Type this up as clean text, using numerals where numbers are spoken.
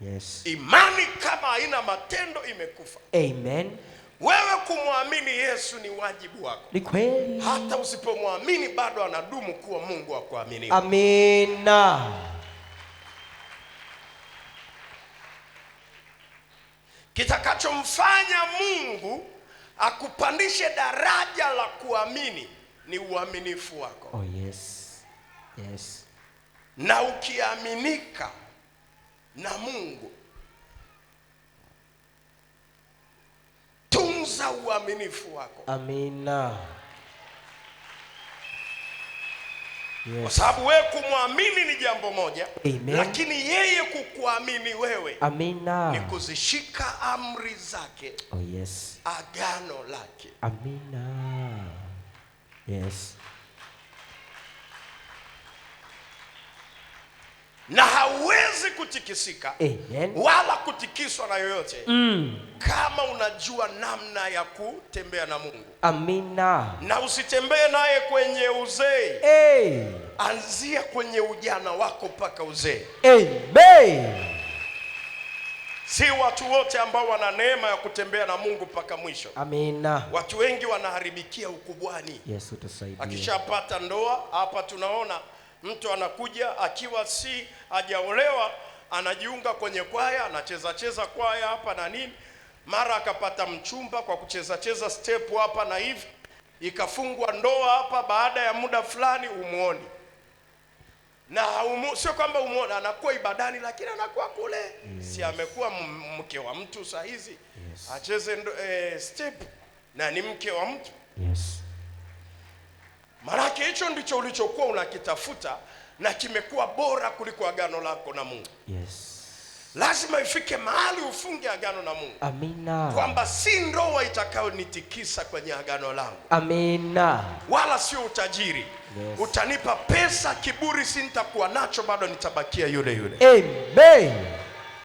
Yes. Imani kama haina matendo imekufa. Amen. Wewe kumwamini Yesu ni wajibu wako. Ni kweli. Hata usipomwamini bado anadumu kuwa Mungu wa kuaminiwa. Amina. Kitakachomfanya Mungu akupandishe daraja la kuamini ni uaminifu wako. Oh yes. Yes. Na ukiaminika na Mungu, tunza uaminifu wako. Amina. Yes. Kwa sababu wewe kumwamini ni jambo moja. Amen. Lakini yeye kukuamini wewe, amina, ni kuzishika amri zake. Oh yes. Agano lake. Amina. Yes. Na hauwezi kutikisika. Amen. Wala kutikiswa na yoyote kama unajua namna ya kutembea na Mungu. Amina. Na usitembee naye kwenye uzee. Hey. Anzia kwenye ujana wako mpaka uzee. Amen. Si watu wote ambao wana neema ya kutembea na Mungu mpaka mwisho. Amina. Watu wengi wanaharibikia ukubwani. Yesu tusaidie. Akishapata ndoa, hapa tunaona mtu anakuja akiwa si hajaolewa, anajiunga kwenye kwaya, anacheza kwaya hapa na nini. Mara akapata mchumba kwa kucheza step hapa na hivi, ikafungwa ndoa hapa, baada ya muda fulani umuoni. Na sio kwamba umuona, anakuwa ibadani lakini anakuwa kule. Yes. Si amekuwa mke wa mtu saa hizi. Yes. Acheze step na ni mke wa mtu. Yes. Maana hicho ndicho ulichokuwa unakitafuta na kimekuwa bora kuliko agano lako na Mungu. Yes. Lazima ifike mahali ufunge agano na Mungu. Amina. Kwamba si ndoa itakayonitikisa kwenye agano langu. Amina. Wala sio utajiri. Yes. Utanipa pesa, kiburi si nitakuwa nacho, bado nitabakia yule yule. Amen.